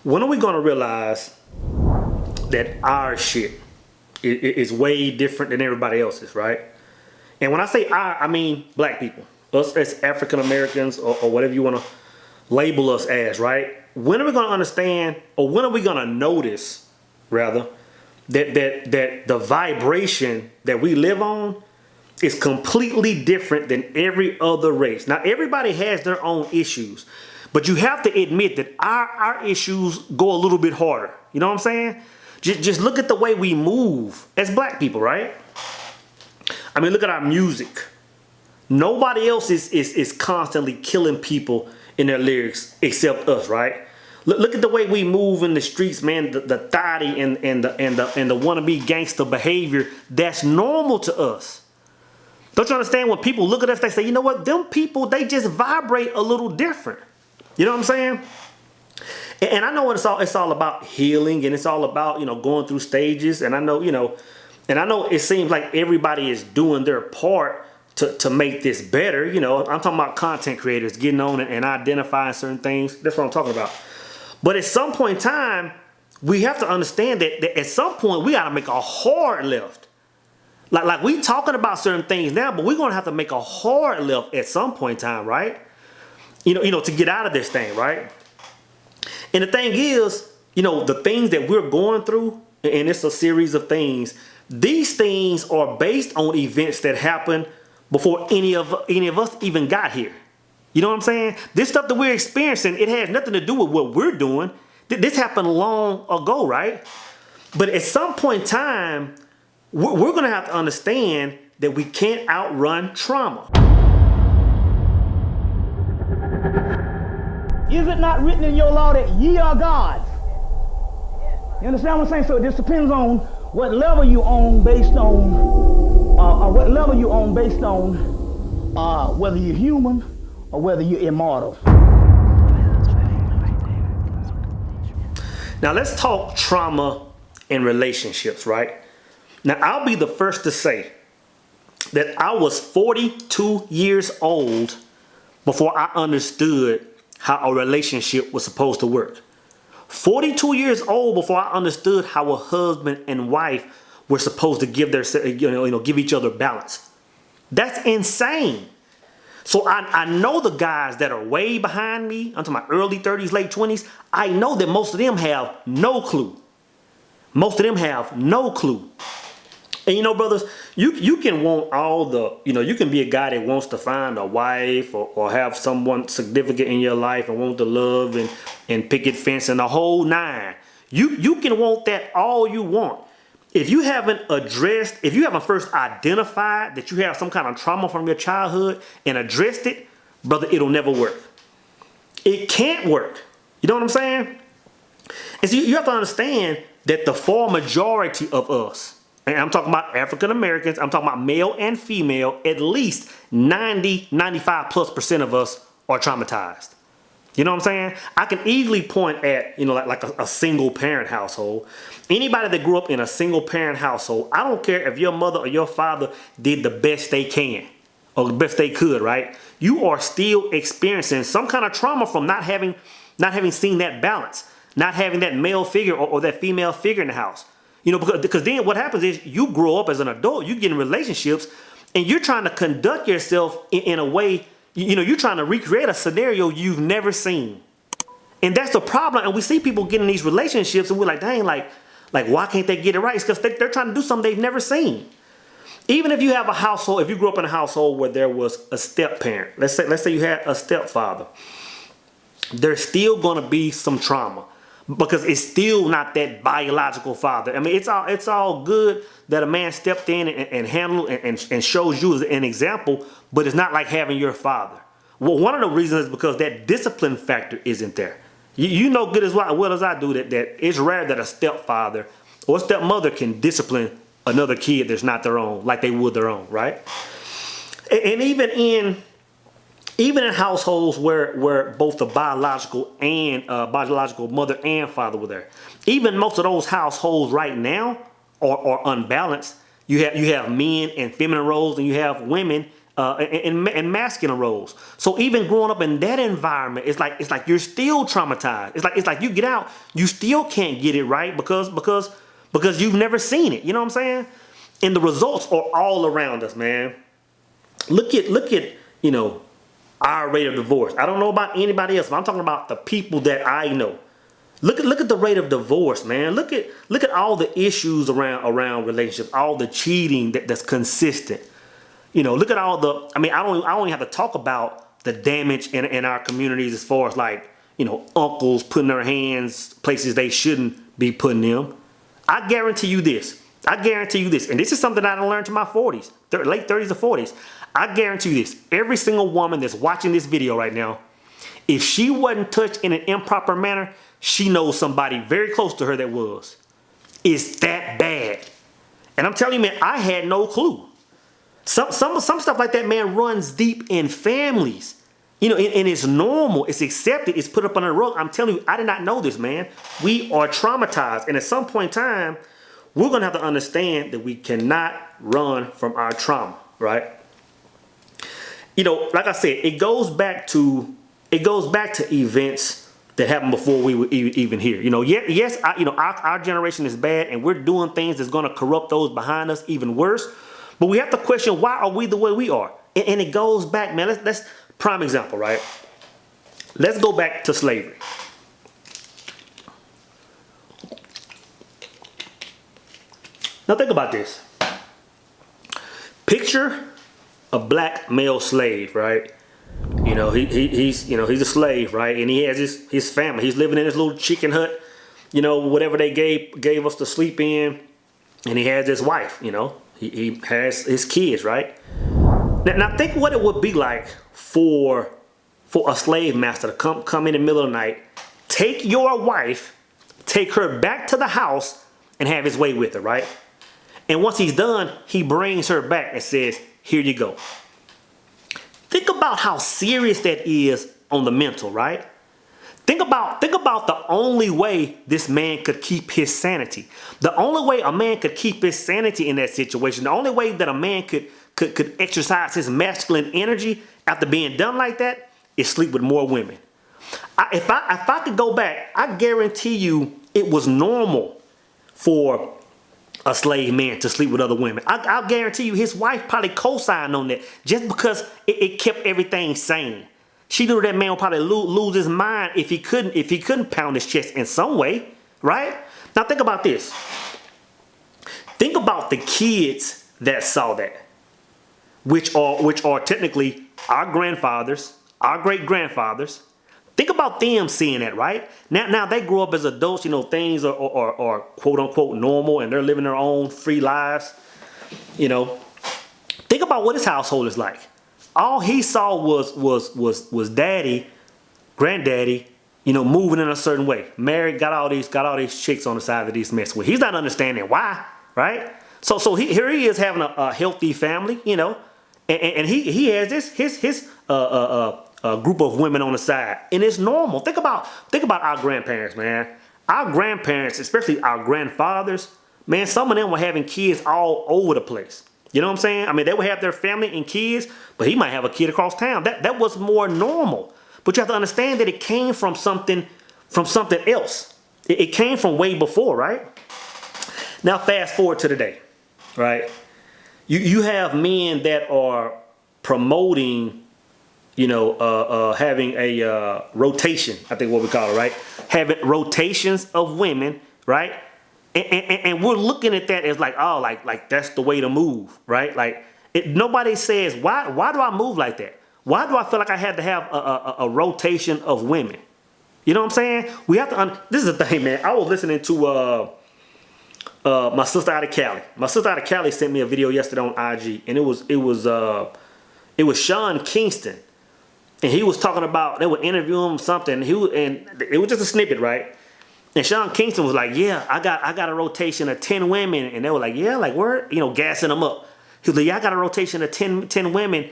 When are we gonna realize that our shit is way different than everybody else's, right? And when I say I mean black people, us as African Americans, or whatever you want to label us as, right? When are we gonna understand, or when are we gonna notice, rather, that the vibration that we live on is completely different than every other race? Now, everybody has their own issues, but you have to admit that our issues go a little bit harder. You know what I'm saying? Just look at the way we move as black people, right? I mean, look at our music. Nobody else is constantly killing people in their lyrics except us, right? Look at the way we move in the streets, man. The thotty and the wannabe gangster behavior that's normal to us. Don't you understand? When people look at us, they say, you know what? Them people, they just vibrate a little different. You know what I'm saying? And I know it's all about healing, and it's all about, going through stages. And I know, and I know it seems like everybody is doing their part to make this better. I'm talking about content creators getting on it and identifying certain things. That's what I'm talking about. But at some point in time, we have to understand that at some point we got to make a hard left. Like we talking about certain things now, but we're going to have to make a hard left at some point in time, right? To get out of this thing, right? And the thing is, the things that we're going through, and it's a series of things, these things are based on events that happened before any of us even got here. You know what I'm saying? This stuff that we're experiencing, it has nothing to do with what we're doing. This happened long ago, right? But at some point in time, we're going to have to understand that we can't outrun trauma. Is it not written in your law that ye are gods? You understand what I'm saying? So it just depends on what level you own based on, whether you're human or whether you're immortal. Now let's talk trauma in relationships, right? Now I'll be the first to say that I was 42 years old before I understood how a relationship was supposed to work. 42 years old before I understood how a husband and wife were supposed to give give each other balance. That's insane. So I know the guys that are way behind me, I'm talking about early 30s, late 20s, I know that most of them have no clue. Most of them have no clue. And brothers, you can want all the, you can be a guy that wants to find a wife or have someone significant in your life and want the love and picket fence and the whole nine. You can want that all you want. If you haven't first identified that you have some kind of trauma from your childhood and addressed it, brother, it'll never work. It can't work. You know what I'm saying? And so you have to understand that the far majority of us, and I'm talking about African Americans, I'm talking about male and female, at least 95% of us are traumatized. You know what I'm saying? I can easily point at, like a single parent household. Anybody that grew up in a single parent household, I don't care if your mother or your father did the best they can or the best they could, right? You are still experiencing some kind of trauma from not having seen that balance, not having that male figure or that female figure in the house. Because then what happens is you grow up as an adult, you get in relationships, and you're trying to conduct yourself in a way, you're trying to recreate a scenario you've never seen. And that's the problem. And we see people get in these relationships and we're like, dang, like why can't they get it right? It's because they're trying to do something they've never seen. Even if you have a household, if you grew up in a household where there was a step parent, let's say you had a stepfather, there's still going to be some trauma. Because it's still not that biological father. I mean, it's all good that a man stepped in and handled and shows you as an example, but it's not like having your father. Well, one of the reasons is because that discipline factor isn't there. You know good as well as I do that it's rare that a stepfather or a stepmother can discipline another kid that's not their own, like they would their own, right? And even in households where both the biological mother and father were there, even most of those households right now are unbalanced. You have men in feminine roles and you have women in masculine roles. So even growing up in that environment, it's like you're still traumatized. It's like you get out, you still can't get it right because you've never seen it. You know what I'm saying? And the results are all around us, man. Look at our rate of divorce. I don't know about anybody else, but I'm talking about the people that I know. Look at the rate of divorce, man. Look at all the issues around relationships, all the cheating that's consistent. Look at all the. I mean, I don't even have to talk about the damage in our communities as far as like uncles putting their hands places they shouldn't be putting them. I guarantee you this, and this is something I learned in my 40s, late 30s or 40s. I guarantee you this: every single woman that's watching this video right now, if she wasn't touched in an improper manner, she knows somebody very close to her that was. It's that bad. And I'm telling you, man, I had no clue. Some stuff like that, man, runs deep in families. And it's normal, it's accepted, it's put up on the rug. I'm telling you, I did not know this, man. We are traumatized. And at some point in time, we're gonna have to understand that we cannot run from our trauma, right? Like I said, it goes back to events that happened before we were even here. Yes, our generation is bad, and we're doing things that's gonna corrupt those behind us even worse. But we have to question, why are we the way we are? And it goes back, man. Let's prime example, right? Let's go back to slavery. Now think about this. Picture a black male slave, right? He's a slave, right? And he has his family. He's living in this little chicken hut, whatever they gave us to sleep in, and he has his wife, He has his kids, right? Now think what it would be like for a slave master to come in the middle of the night, take your wife, take her back to the house, and have his way with her, right? And once he's done, he brings her back and says, "Here you go." Think about how serious that is on the mental, right? Think about the only way this man could keep his sanity. The only way a man could keep his sanity in that situation, the only way that a man could exercise his masculine energy after being done like that is sleep with more women. If I could go back, I guarantee you it was normal for a slave man to sleep with other women. I'll guarantee you his wife probably co-signed on that just because it kept everything sane. She knew that man would probably lose his mind if he couldn't pound his chest in some way, right? Now think about this. Think about the kids that saw that, which are technically our grandfathers, our great grandfathers. Think about them seeing that, right? Now they grow up as adults, things are quote unquote normal, and they're living their own free lives. Think about what his household is like. All he saw was daddy, granddaddy, moving in a certain way. Married, got all these chicks on the side that he's messing with. He's not understanding why, right? So here he is having a healthy family, and he has his group of women on the side, and it's normal. Think about our grandparents, man. Our grandparents, especially our grandfathers, man, some of them were having kids all over the place. You know what I'm saying? I mean, they would have their family and kids, but he might have a kid across town. That was more normal. But you have to understand that it came from something else. It came from way before, right? Now fast forward to today, right? You have men that are promoting, having a rotation, I think what we call it, right? Having rotations of women, right? And we're looking at that as like, oh, like that's the way to move, right? Like nobody says, why do I move like that? Why do I feel like I had to have a rotation of women? You know what I'm saying? We have to. This is the thing, man. I was listening to my sister out of Cali. My sister out of Cali sent me a video yesterday on IG, and it was Sean Kingston, and he was talking about, they were interviewing him something. And it was just a snippet, right? And Sean Kingston was like, "Yeah, I got a rotation of 10 women," and they were like, "Yeah, like we're gassing him up." He was like, "Yeah, I got a rotation of 10 women,"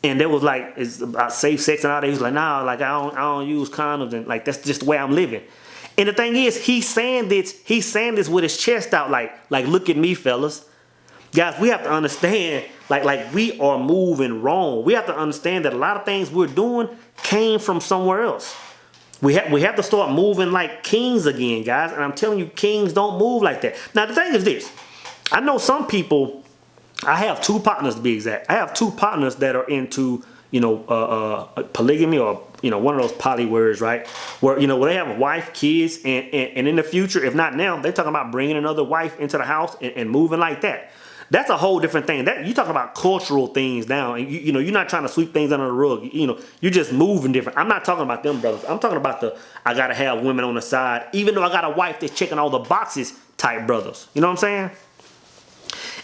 and they was like, "It's about safe sex and all that." He was like, "Nah, like I don't use condoms, and like that's just the way I'm living." And the thing is, he's saying this with his chest out, like look at me, fellas. Guys, we have to understand Like we are moving wrong. We have to understand that a lot of things we're doing came from somewhere else. We have to start moving like kings again, guys. And I'm telling you, kings don't move like that. Now, the thing is this. I know some people, I have 2 partners to be exact. I have 2 partners that are into, polygamy, or, one of those poly words, right? Where, where they have a wife, kids, and in the future, if not now, they're talking about bringing another wife into the house and moving like that. That's a whole different thing. That you talking about cultural things now, and you're not trying to sweep things under the rug. You're just moving different. I'm not talking about them brothers. I'm talking about I gotta have women on the side, even though I got a wife that's checking all the boxes type brothers. You know what I'm saying?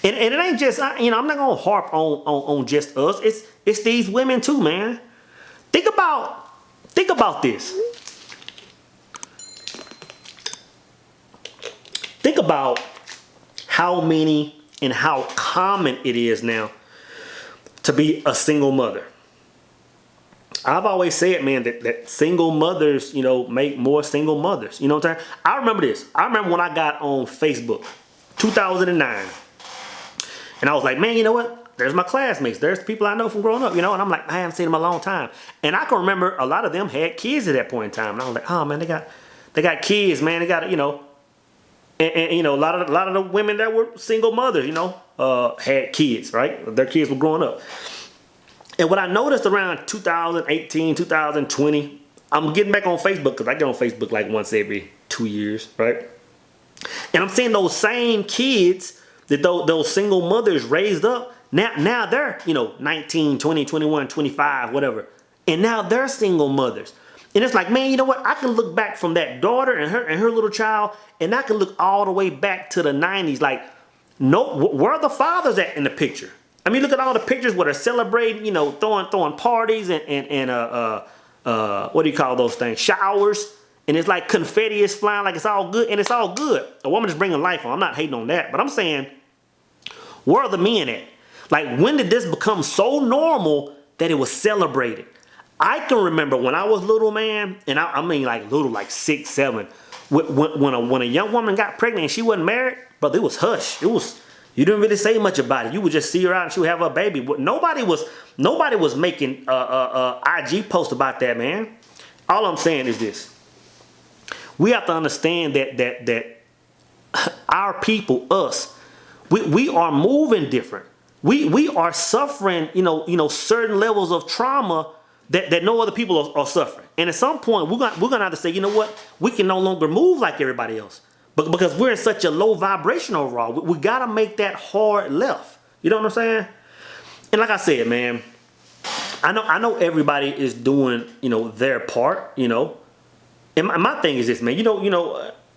And it ain't just I'm not gonna harp on just us. It's these women too, man. Think about this. Think about how many and how common it is now to be a single mother. I've always said, man, that single mothers, make more single mothers. You know what I'm saying? I remember this. I remember when I got on Facebook, 2009. And I was like, man, you know what? There's my classmates. There's people I know from growing up, and I'm like, I haven't seen them in a long time. And I can remember a lot of them had kids at that point in time. And I was like, oh man, they got kids, man. They got, and a lot of the women that were single mothers, had kids, right? Their kids were growing up. And what I noticed around 2018, 2020, I'm getting back on Facebook because I get on Facebook like once every 2 years, right? And I'm seeing those same kids that those single mothers raised up. Now they're, 19, 20, 21, 25, whatever. And now they're single mothers. And it's like, man, you know what? I can look back from that daughter and her little child, and I can look all the way back to the 90s. Like, no, where are the fathers at in the picture? I mean, look at all the pictures where they're celebrating, throwing parties and what do you call those things? Showers. And it's like confetti is flying, like it's all good, and it's all good. A woman is bringing life on. I'm not hating on that, but I'm saying, where are the men at? Like, when did this become so normal that it was celebrated? I can remember when I was little, man, and I mean like little, like 6, 7, when a young woman got pregnant and she wasn't married, brother, it was hush. You didn't really say much about it. You would just see her out and she would have a baby. But nobody was making IG posts about that, man. All I'm saying is this: we have to understand that our people, us, we are moving different. We are suffering, certain levels of trauma that no other people are suffering. And at some point, we're gonna have to say, you know what? We can no longer move like everybody else. But because we're in such a low vibration overall, we gotta make that hard left. You know what I'm saying? And like I said, man, I know everybody is doing, their part, And my thing is this, man.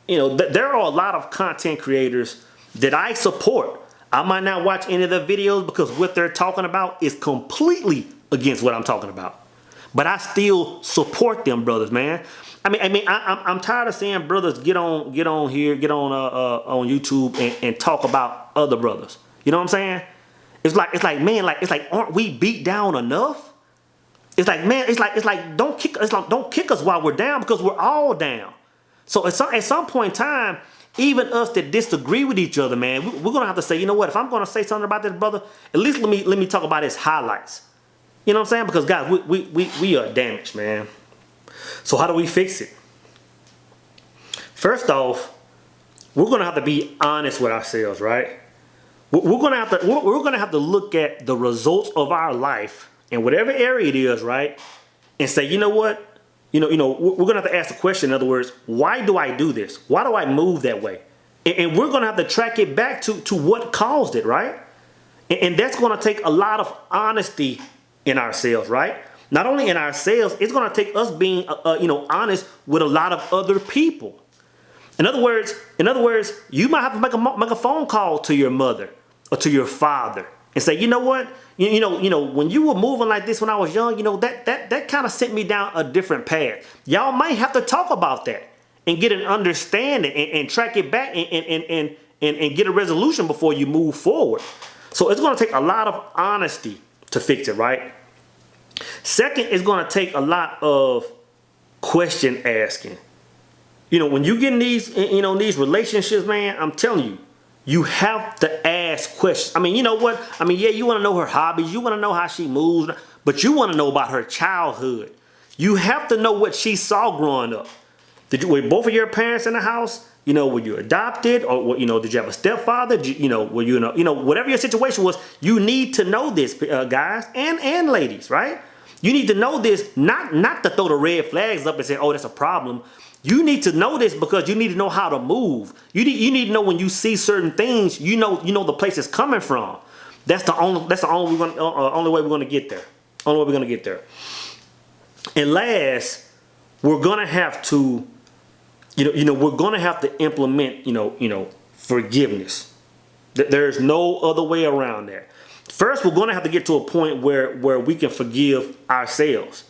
There are a lot of content creators that I support. I might not watch any of their videos because what they're talking about is completely against what I'm talking about. But I still support them brothers, man. I'm tired of seeing brothers get on YouTube and talk about other brothers. You know what I'm saying? It's like, man, aren't we beat down enough? It's like, man, it's like don't kick us while we're down, because we're all down. So at some point in time, even us that disagree with each other, man, we're gonna have to say, you know what? If I'm gonna say something about this brother, at least let me talk about his highlights. You know what I'm saying? Because guys, we are damaged, man. So how do we fix it? First off, we're gonna have to be honest with ourselves, right? We're gonna have to look at the results of our life in whatever area it is, right? And say, you know what? We're gonna have to ask the question. In other words, why do I do this? Why do I move that way? And we're gonna have to track it back to what caused it, right? And that's gonna take a lot of honesty in ourselves, right? Not only in ourselves, it's gonna take us being, honest with a lot of other people. In other words, you might have to make a phone call to your mother or to your father and say, you know what, when you were moving like this when I was young, that kind of sent me down a different path. Y'all might have to talk about that and get an understanding and track it back and get a resolution before you move forward. So it's going to take a lot of honesty to fix it, right? Second, it's going to take a lot of question asking. When you get in these relationships, man, I'm telling you, you have to ask questions. I mean, you know what? I mean, yeah, you want to know her hobbies. You want to know how she moves. But you want to know about her childhood. You have to know what she saw growing up. Were both of your parents in the house? You know, were you adopted? Or, you know, did you have a stepfather? Were you, whatever your situation was, you need to know this, guys and ladies, right? You need to know this, not to throw the red flags up and say, oh, that's a problem. You need to know this because you need to know how to move. You need to know when you see certain things, you know the place it's coming from. That's the only way we're gonna get there. Only way we're gonna get there. And last, we're gonna have to, we're gonna have to implement, forgiveness. There's no other way around that. First, we're gonna have to get to a point where we can forgive ourselves.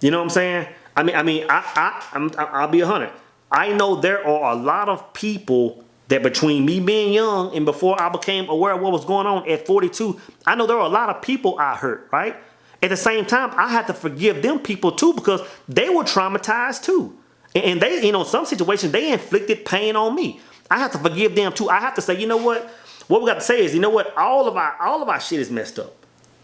You know what I'm saying? I'll be 100. I know there are a lot of people that between me being young and before I became aware of what was going on at 42, I know there are a lot of people I hurt, right? At the same time, I had to forgive them people too because they were traumatized too. And they, some situations, they inflicted pain on me. I have to forgive them too. I have to say, you know what? What we got to say is, all of our shit is messed up.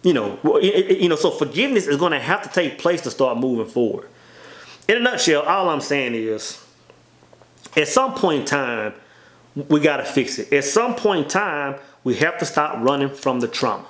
So forgiveness is going to have to take place to start moving forward. In a nutshell, all I'm saying is, at some point in time, we got to fix it. At some point in time, we have to stop running from the trauma.